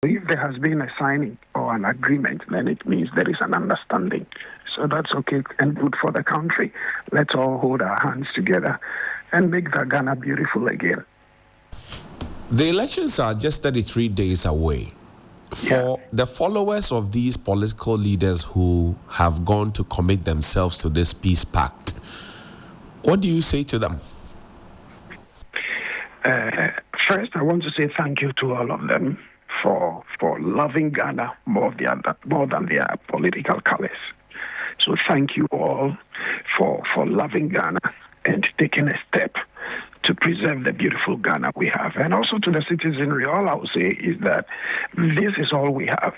if there has been a signing or an agreement, then it means there is an understanding. So that's okay and good for the country. Let's all hold our hands together and make the Ghana beautiful again. The elections are just 33 days away. For the followers of these political leaders who have gone to commit themselves to this peace pact, what do you say to them? First, I want to say thank you to all of them for loving Ghana more than their political colors. So thank you all for loving Ghana and taking a step to preserve the beautiful Ghana we have. And also to the citizenry, all I will say is that this is all we have.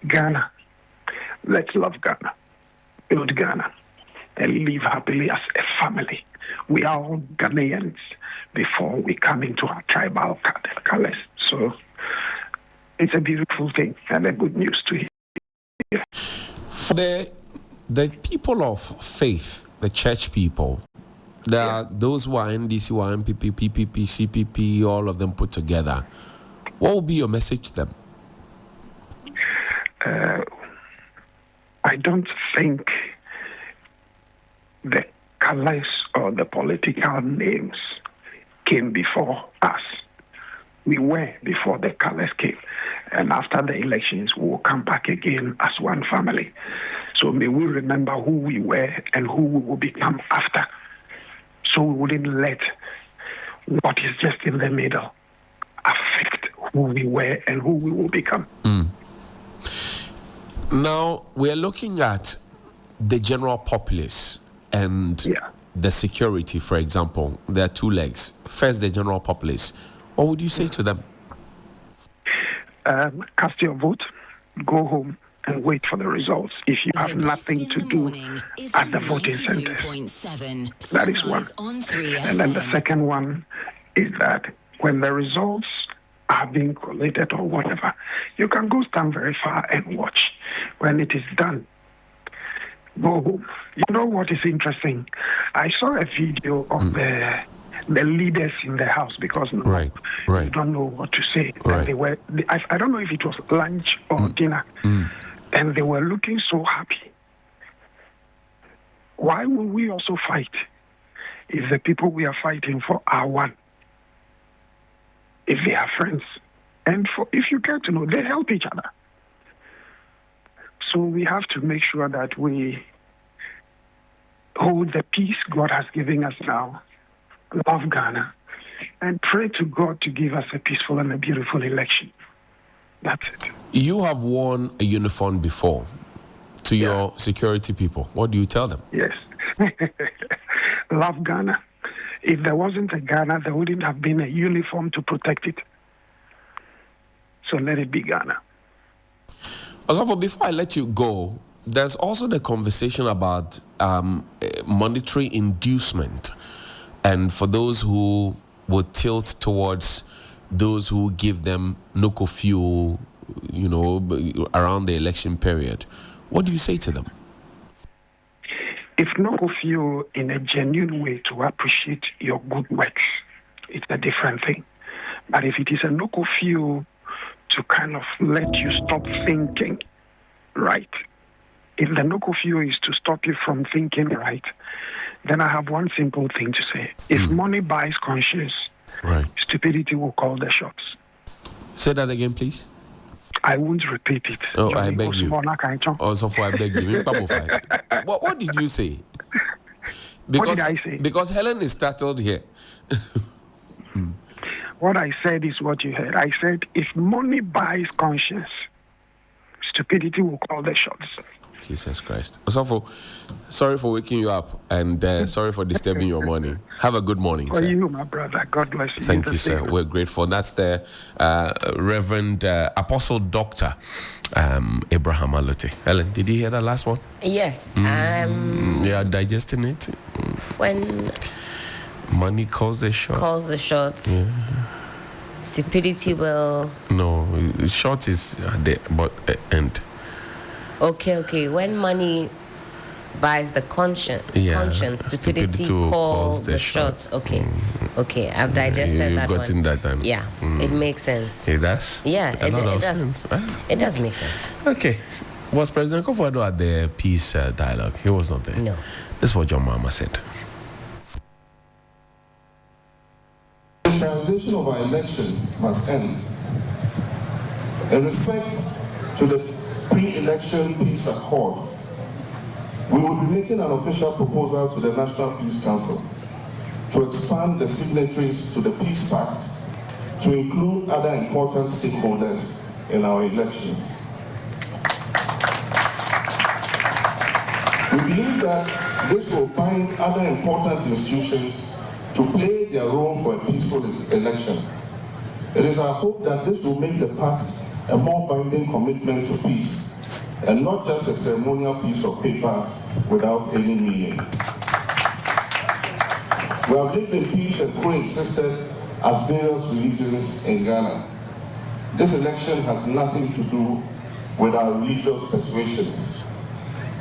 Ghana. Let's love Ghana, build Ghana, and live happily as a family. We are all Ghanaians before we come into our tribal colors. So it's a beautiful thing and a good news to hear. For the people of faith, the church people, there are those who are NDC, who are MPP, PPP, CPP, all of them put together. What will be your message to them? I don't think the colors or the political names came before us. We were before the colors came. And after the elections, we will come back again as one family. So may we remember who we were and who we will become after. So we wouldn't let what is just in the middle affect who we were and who we will become. Now, we're looking at the general populace and the security, for example. There are two legs. First, the general populace. What would you say to them? Cast your vote, go home, and wait for the results. If you have nothing to do at the voting center, that is one. And then the second one is that when the results are being collated or whatever, you can go stand very far and watch. When it is done, go home. You know what is interesting? I saw a video of the leaders in the house because right. you don't know what to say. Right. They were. I don't know if it was lunch or dinner, and they were looking so happy. Why will we also fight if the people we are fighting for are one? If they are friends, and if you care to know, they help each other. So we have to make sure that we hold the peace God has given us now, love Ghana, and pray to God to give us a peaceful and a beautiful election. That's it. You have worn a uniform before to your security people. What do you tell them? Yes. Love Ghana. If there wasn't a Ghana, there wouldn't have been a uniform to protect it. So let it be Ghana. Also, before I let you go, there's also the conversation about monetary inducement. And for those who would tilt towards those who give them Noko fuel, around the election period, what do you say to them? If Noko fuel in a genuine way to appreciate your good works, it's a different thing. But if it is a Noko fuel to kind of let you stop thinking right, if the Noko fuel is to stop you from thinking right, then I have one simple thing to say. If money buys conscience, stupidity will call the shots. Say that again, please. I won't repeat it. Oh, I beg you. Also, I beg you. What did you say? Because, what did I say? Because Helen is startled here. What I said is what you heard. I said, if money buys conscience, stupidity will call the shots. Jesus Christ. So sorry for waking you up and sorry for disturbing your morning. Have a good morning, sir. For you, my brother. God bless you. Thank you, sir. We're grateful. That's the Reverend Apostle Dr. Abraham Alote. Helen, did you hear that last one? Yes. Yeah, digesting it. When money calls the shots. Calls the shots. Yeah. Stupidity will... No, short is at the end. Okay. When money buys the conscience. Stupidity calls the shots. Okay. Okay, I've digested that one. In that time. Yeah, it makes sense. It does? Yeah, it does. Sense. It does make sense. Okay. Was President Akufo-Addo at the peace dialogue? He was not there. No. This is what your mama said. The transition of our elections must end. In respect to the pre-election peace accord, we will be making an official proposal to the National Peace Council to expand the signatories to the Peace Pact to include other important stakeholders in our elections. We believe that this will bind other important institutions to play their role for a peaceful election. It is our hope that this will make the pact a more binding commitment to peace and not just a ceremonial piece of paper without any meaning. We have lived in peace and coexisted as various religions in Ghana. This election has nothing to do with our religious persuasions.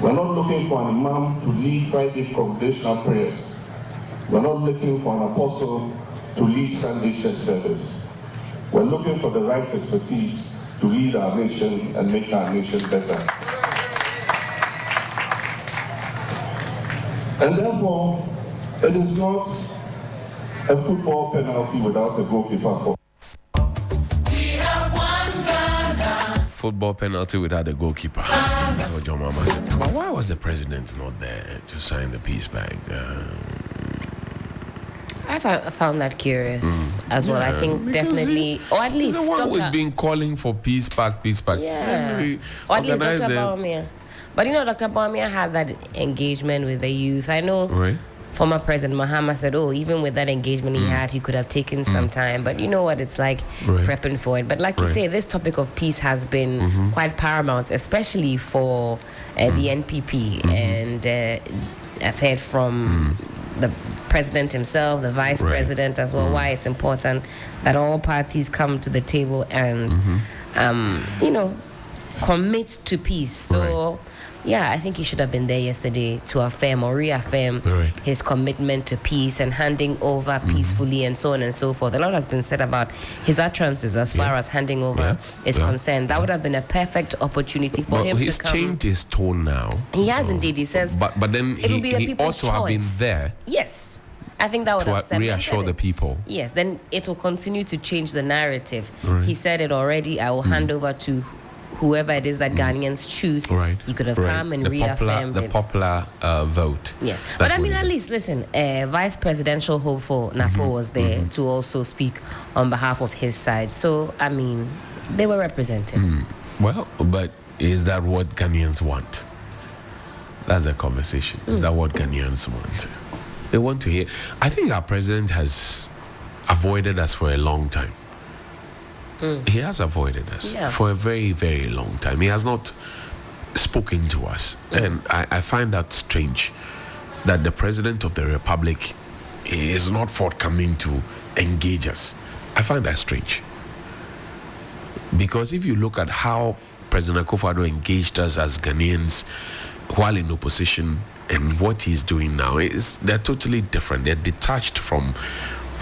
We're not looking for an imam to lead Friday congregational prayers. We're not looking for an apostle to lead Sunday church service. We're looking for the right expertise to lead our nation and make our nation better. And therefore, it is not a football penalty without a goalkeeper for. Football penalty without a goalkeeper. That's what your mama said. But why was the president not there to sign the peace pact? I found that curious as well. I think definitely, or at least the one who's been calling for peace pact. Yeah. Or at least Dr. Bawumia. But Dr. Bawumia had that engagement with the youth. I know. Right. Former President Mahama said, even with that engagement he had, he could have taken some time. But you know what it's like prepping for it. But like you say, this topic of peace has been quite paramount, especially for the NPP. And I've heard from the president himself, the vice president as well, why it's important that all parties come to the table and, commit to peace. So... Yeah, I think he should have been there yesterday to affirm or reaffirm his commitment to peace and handing over peacefully and so on and so forth. A lot has been said about his utterances as far as handing over is concerned. That would have been a perfect opportunity for him to come. He's changed his tone now. He has indeed. He says, but then he ought to have been there. Yes. I think that would have reassure the people. Yes, then it will continue to change the narrative. He said it already. I will hand over to whoever it is that Ghanaians choose. He could have come and reaffirmed the popular vote. Yes. But I mean, at least, listen, Vice Presidential hopeful Napo was there to also speak on behalf of his side. So, I mean, they were represented. Well, but is that what Ghanaians want? That's the conversation. Is that what Ghanaians want? They want to hear. I think our president has avoided us for a long time. He has avoided us for a very, very long time. He has not spoken to us. And I find that strange that the President of the Republic is not forthcoming to engage us. I find that strange. Because if you look at how President Akufo-Addo engaged us as Ghanaians while in opposition and what he's doing now, they're totally different. They're detached from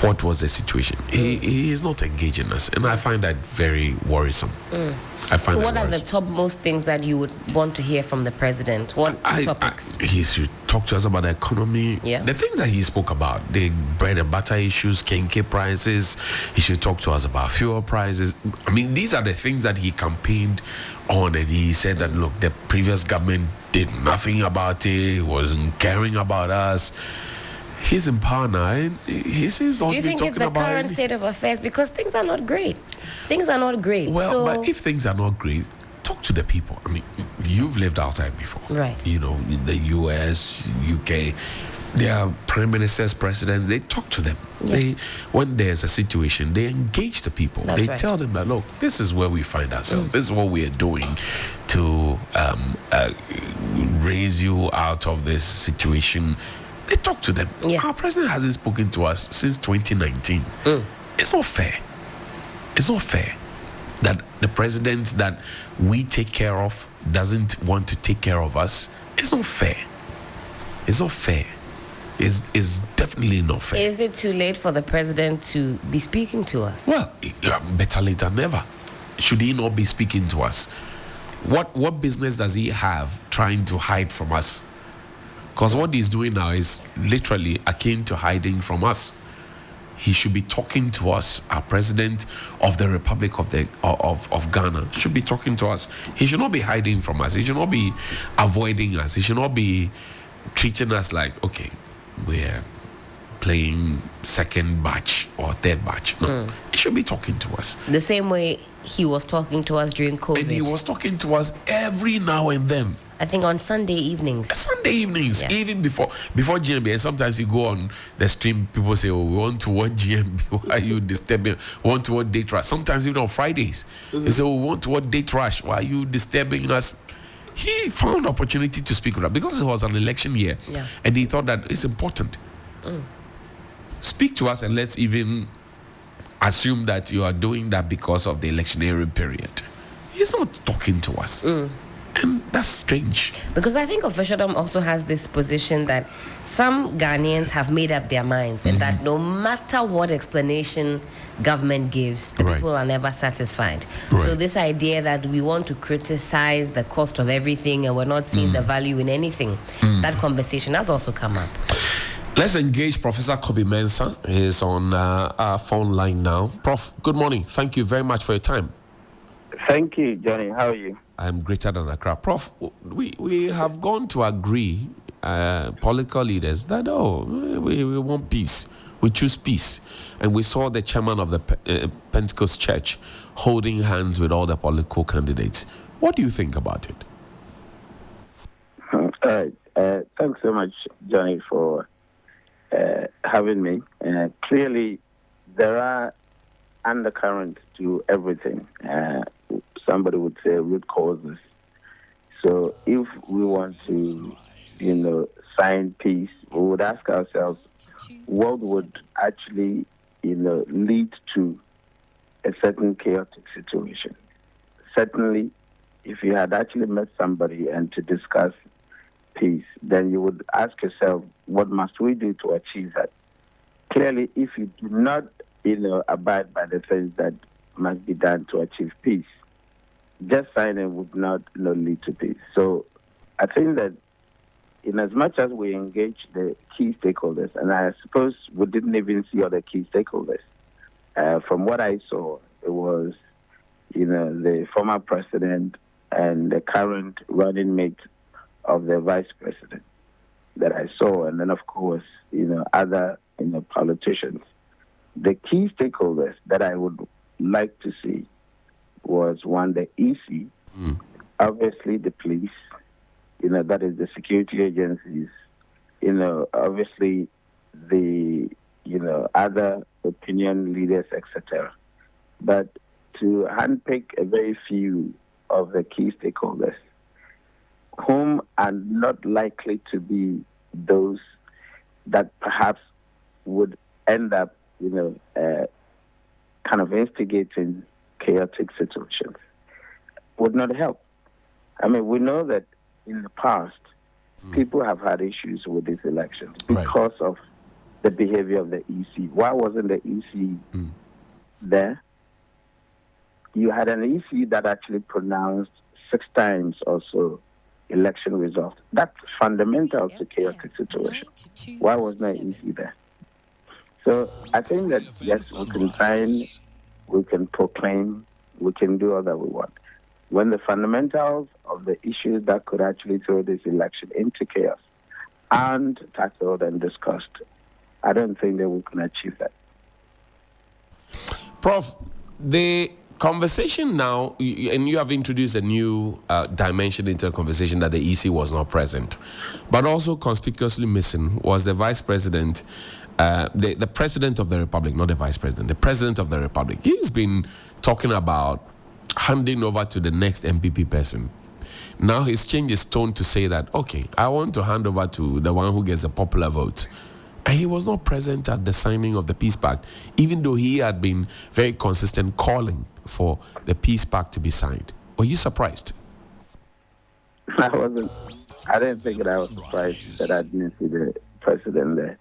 what was the situation. He is not engaging us, and I find that very worrisome. What are the top most things that you would want to hear from the president? What topics? He should talk to us about the economy. The things that he spoke about, the bread and butter issues, kenke prices. He should talk to us about fuel prices. I mean, these are the things that he campaigned on, and he said that, look, the previous government did nothing about it. He wasn't caring about us. He's in power now, and he seems not to be talking about it. Do you think it's the current state of affairs? Because things are not great. Things are not great. Well, but if things are not great, talk to the people. I mean, you've lived outside before. Right. You know, in the US, UK, their prime ministers, presidents, they talk to them. When there's a situation, they engage the people. They tell them that, look, this is where we find ourselves. This is what we are doing to raise you out of this situation. They talk to them. Our president hasn't spoken to us since 2019. It's not fair. It's not fair that the president that we take care of doesn't want to take care of us. It's not fair. It's not fair. It's definitely not fair. Is it too late for the president to be speaking to us? Well, better late than never. Should he not be speaking to us? What business does he have trying to hide from us? Because what he's doing now is literally akin to hiding from us. He should be talking to us. Our president of the Republic of Ghana should be talking to us. He should not be hiding from us. He should not be avoiding us. He should not be treating us like, okay, we're playing second batch or third batch. No, he should be talking to us. The same way he was talking to us during COVID. And he was talking to us every now and then. I think on Sunday evenings. Yeah. Even before GMB. And sometimes you go on the stream, people say, oh, we want to watch GMB. Why are you disturbing? We want to watch Date Rush. Sometimes even on Fridays, they say, oh, we want to watch Date Rush. Why are you disturbing us? He found opportunity to speak with us because it was an election year. Yeah. And he thought that it's important. Speak to us, and let's even assume that you are doing that because of the electionary period. He's not talking to us. And that's strange. Because I think officialdom also has this position that some Ghanaians have made up their minds and that no matter what explanation government gives, the people are never satisfied. So this idea that we want to criticize the cost of everything and we're not seeing the value in anything, that conversation has also come up. Let's engage Professor Kobby Mensah. He's on our phone line now. Prof, good morning. Thank you very much for your time. Thank you, Johnny. How are you? I'm greater than Accra. Prof, we have gone to agree, political leaders, that, we want peace. We choose peace. And we saw the chairman of the Pentecost Church holding hands with all the political candidates. What do you think about it? Thanks so much, Johnny, for having me. Clearly, there are undercurrents to everything. Somebody would say root causes. So if we want to, sign peace, we would ask ourselves, what would actually, lead to a certain chaotic situation? Certainly, if you had actually met somebody and to discuss peace, then you would ask yourself, what must we do to achieve that? Clearly, if you do not, abide by the things that must be done to achieve peace, just signing would not lead to peace. So I think that in as much as we engage the key stakeholders, and I suppose we didn't even see other key stakeholders, from what I saw, it was, the former president and the current running mate of the vice president that I saw, and then, of course, other politicians. The key stakeholders that I would like to see was, one, the EC, obviously the police, that is the security agencies, obviously the, other opinion leaders, etc. But to handpick a very few of the key stakeholders whom are not likely to be those that perhaps would end up, kind of instigating chaotic situations would not help. I mean, we know that in the past, people have had issues with these elections because of the behavior of the EC. Why wasn't the EC there? You had an EC that actually pronounced 6 times or so election results. That's fundamental to chaotic situations. Why was no EC there? So I think that, yes, we can sign, we can proclaim, we can do all that we want. When the fundamentals of the issues that could actually throw this election into chaos aren't tackled and discussed, I don't think that we can achieve that. Prof, the conversation now, and you have introduced a new dimension into the conversation that the EC was not present, but also conspicuously missing was the vice president, the president of the republic, not the vice president, the president of the republic. He's been talking about handing over to the next MPP person. Now he's changed his tone to say that, okay, I want to hand over to the one who gets a popular vote. And he was not present at the signing of the Peace Pact, even though he had been very consistent calling for the Peace Pact to be signed. Were you surprised? I didn't think that I was surprised that I didn't see the president there.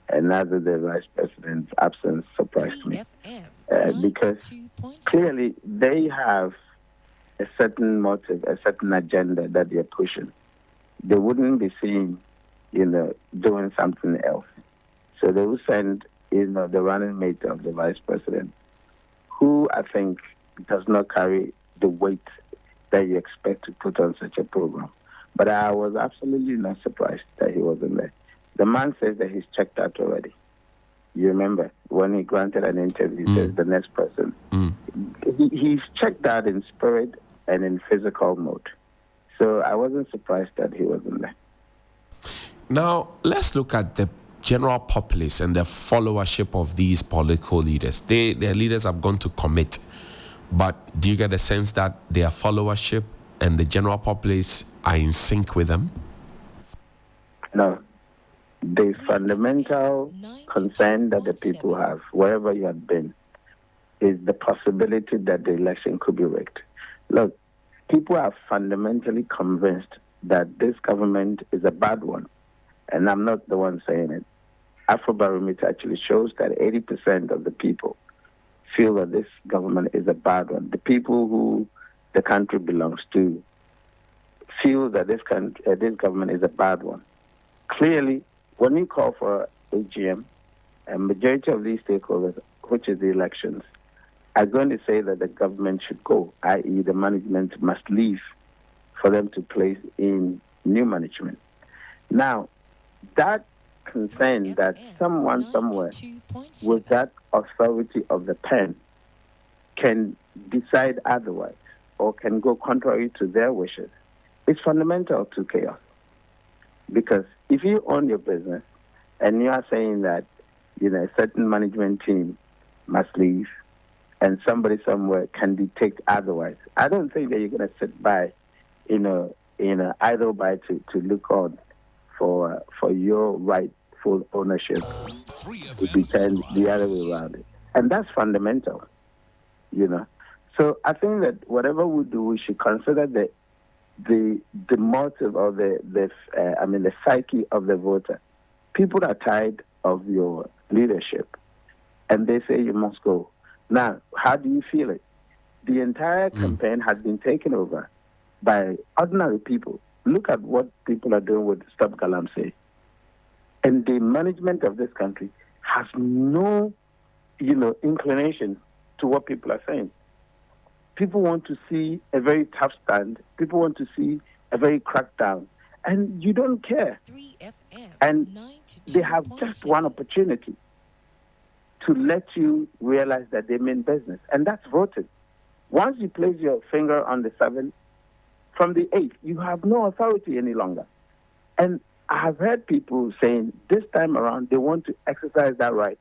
And neither the vice president's absence surprised me. Because clearly they have a certain motive, a certain agenda that they're pushing. They wouldn't be seen, doing something else. So they will send, the running mate of the vice president, who I think does not carry the weight that you expect to put on such a program. But I was absolutely not surprised that he wasn't there. The man says that he's checked out already. You remember when he granted an interview, he says the next person. He's checked out in spirit and in physical mode. So I wasn't surprised that he wasn't there. Now, let's look at the general populace and the followership of these political leaders. Their leaders have gone to commit. But do you get a sense that their followership and the general populace are in sync with them? No. The fundamental concern that the people have, wherever you have been, is the possibility that the election could be rigged. Look, people are fundamentally convinced that this government is a bad one. And I'm not the one saying it. Afrobarometer actually shows that 80% of the people feel that this government is a bad one. The people who the country belongs to feel that this government is a bad one. Clearly, when you call for AGM, a majority of these stakeholders, which is the elections, are going to say that the government should go, i.e. the management must leave for them to place in new management. Now, that concern that someone somewhere with that authority of the pen can decide otherwise or can go contrary to their wishes is fundamental to chaos. Because if you own your business and you are saying that, a certain management team must leave and somebody somewhere can dictate otherwise, I don't think that you're going to sit by, idle by to look on for your rightful ownership to pretend the other way around it. And that's fundamental, So I think that whatever we do, we should consider the motive or the psyche of the voter. People are tired of your leadership, and they say you must go. Now, how do you feel it? The entire campaign has been taken over by ordinary people. Look at what people are doing with Stop Lamptey. And the management of this country has no, inclination to what people are saying. People want to see a very tough stand. People want to see a very crackdown. And you don't care. And they have just one opportunity to let you realize that they mean business. And that's voting. Once you place your finger on the 7th, from the 8th, you have no authority any longer. And I have heard people saying this time around they want to exercise that right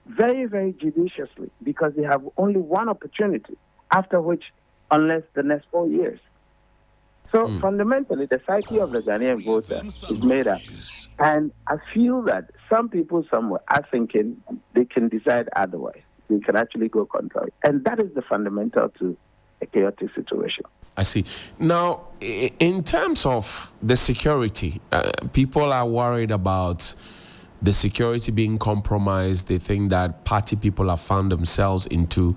very, very judiciously because they have only one opportunity, after which, unless the next 4 years. So fundamentally, the psyche of the Ghanaian voter is made up. And I feel that some people somewhere are thinking they can decide otherwise. They can actually go contrary. And that is the fundamental to a chaotic situation. I see. Now, in terms of the security, people are worried about the security being compromised. They think that party people have found themselves into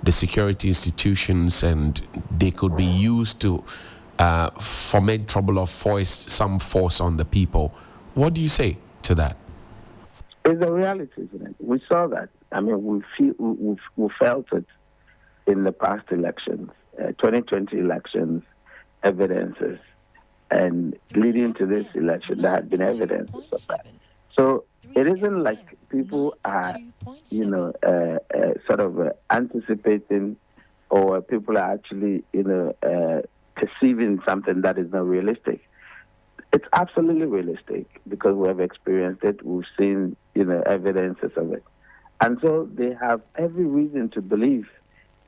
the security institutions and they could be used to foment trouble or foist some force on the people. What do you say to that? It's a reality, isn't it? We saw that. I mean, we felt it in the past elections, 2020 elections, evidences, and leading to this election, there had been evidences of that. So it isn't like people are, anticipating, or people are actually, perceiving something that is not realistic. It's absolutely realistic because we have experienced it. We've seen, evidences of it. And so they have every reason to believe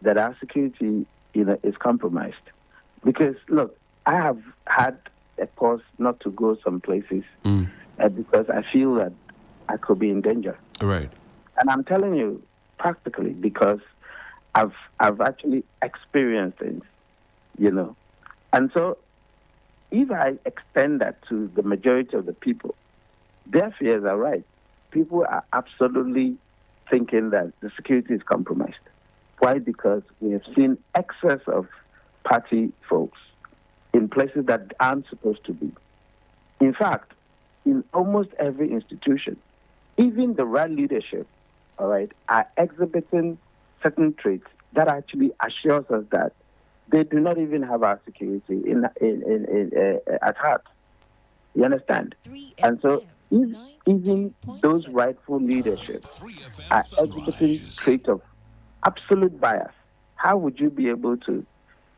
that our security, is compromised. Because, look, I have had a pause not to go some places because I feel that I could be in danger. Right. And I'm telling you practically because I've actually experienced things, And so if I extend that to the majority of the people, their fears are right. People are absolutely thinking that the security is compromised. Why? Because we have seen excess of party folks in places that aren't supposed to be. In fact, in almost every institution, even the right leadership, all right, are exhibiting certain traits that actually assures us that they do not even have our security at heart. You understand? And so, if even those rightful leadership are exhibiting traits of absolute bias, how would you be able to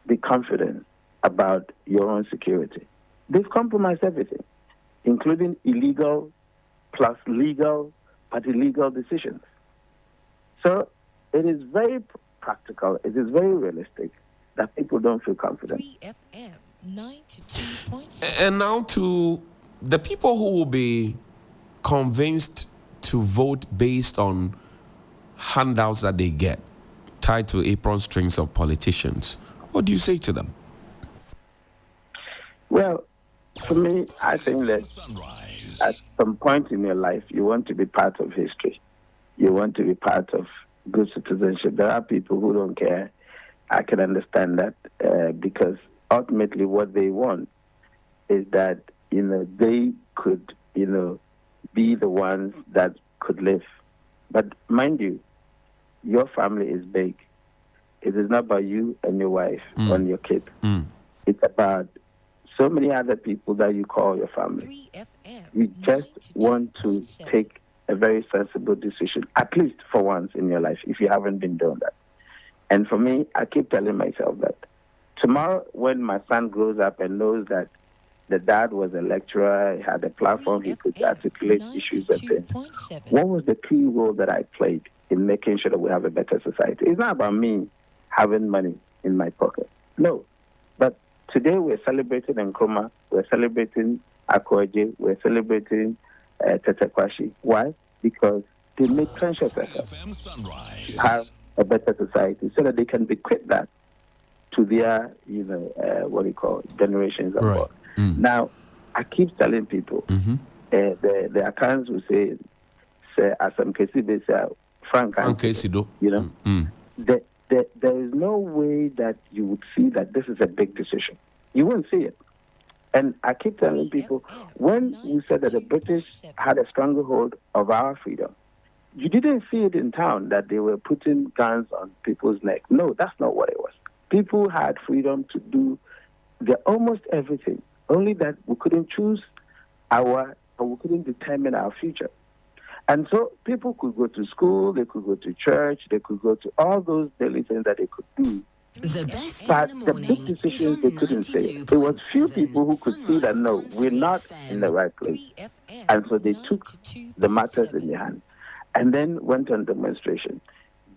be confident about your own security? They've compromised everything, including illegal plus legal but illegal decisions. So it is very practical, it is very realistic that people don't feel confident. And now to the people who will be convinced to vote based on handouts that they get tied to apron strings of politicians, what do you say to them? Well, for me, I think that at some point in your life, you want to be part of history. You want to be part of good citizenship. There are people who don't care. I can understand that because ultimately what they want is that, they could, be the ones that could live. But mind you, your family is big. It is not about you and your wife and your kid. It's about so many other people that you call your family. You just want to take a very sensible decision, at least for once in your life, if you haven't been doing that. And for me, I keep telling myself that tomorrow when my son grows up and knows that the dad was a lecturer, he had a platform, he could articulate issues and things, what was the key role that I played in making sure that we have a better society? It's not about me having money in my pocket. No. But today we're celebrating Nkrumah, we're celebrating Akwaje, we're celebrating Tetekwashi. Why? Because they make conscious efforts to have a better society so that they can bequeath that to their, generations abroad. Now, I keep telling people, the accounts will say Asam Kesibe, Frank Kesido, there is no way that you would see that this is a big decision. You won't see it. And I keep telling people, when we said that the British had a stronger hold of our freedom, you didn't see it in town that they were putting guns on people's neck. No, that's not what it was. People had freedom to do almost everything, only that we couldn't choose we couldn't determine our future. And so people could go to school, they could go to church, they could go to all those daily things that they could do. But the big decisions they couldn't say. There was few people who could see that, no, we're not in the right place. And so they took the matters in their hand and then went on demonstration.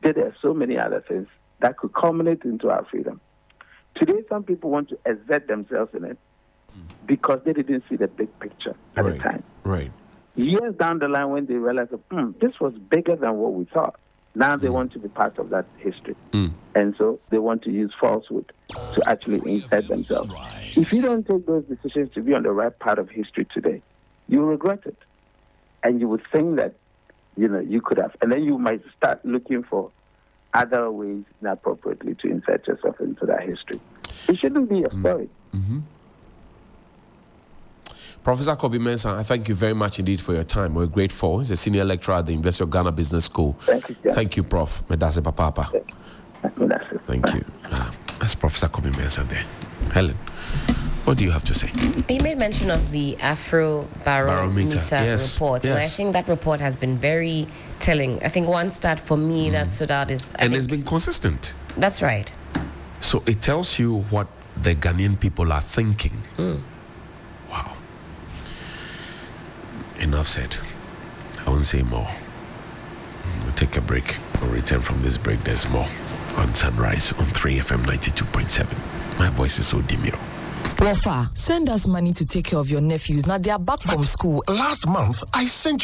There are so many other things that could culminate into our freedom. Today, some people want to exert themselves in it because they didn't see the big picture at the time. Right. Years down the line, when they realize, this was bigger than what we thought, now they want to be part of that history. And so they want to use falsehood to actually insert themselves. If you don't take those decisions to be on the right part of history today, you'll regret it. And you would think that, you could have. And then you might start looking for other ways inappropriately to insert yourself into that history. It shouldn't be a story. Professor Kobby Mensah, I thank you very much indeed for your time. We're grateful. He's a senior lecturer at the University of Ghana Business School. Thank you, John. Thank you, Prof. Medase Papa. Thank you. That's Professor Kobby Mensah there. Helen, what do you have to say? You made mention of the Afro Barometer report, and I think that report has been very telling. I think one stat for me that stood out is... it's been consistent. That's right. So it tells you what the Ghanaian people are thinking. Wow. Enough said. I won't say more. We'll take a break. We'll return from this break. There's more on Sunrise on 3FM 92.7. My voice is so demure. Rafa, send us money to take care of your nephews. Now they are back from school. Last month, I sent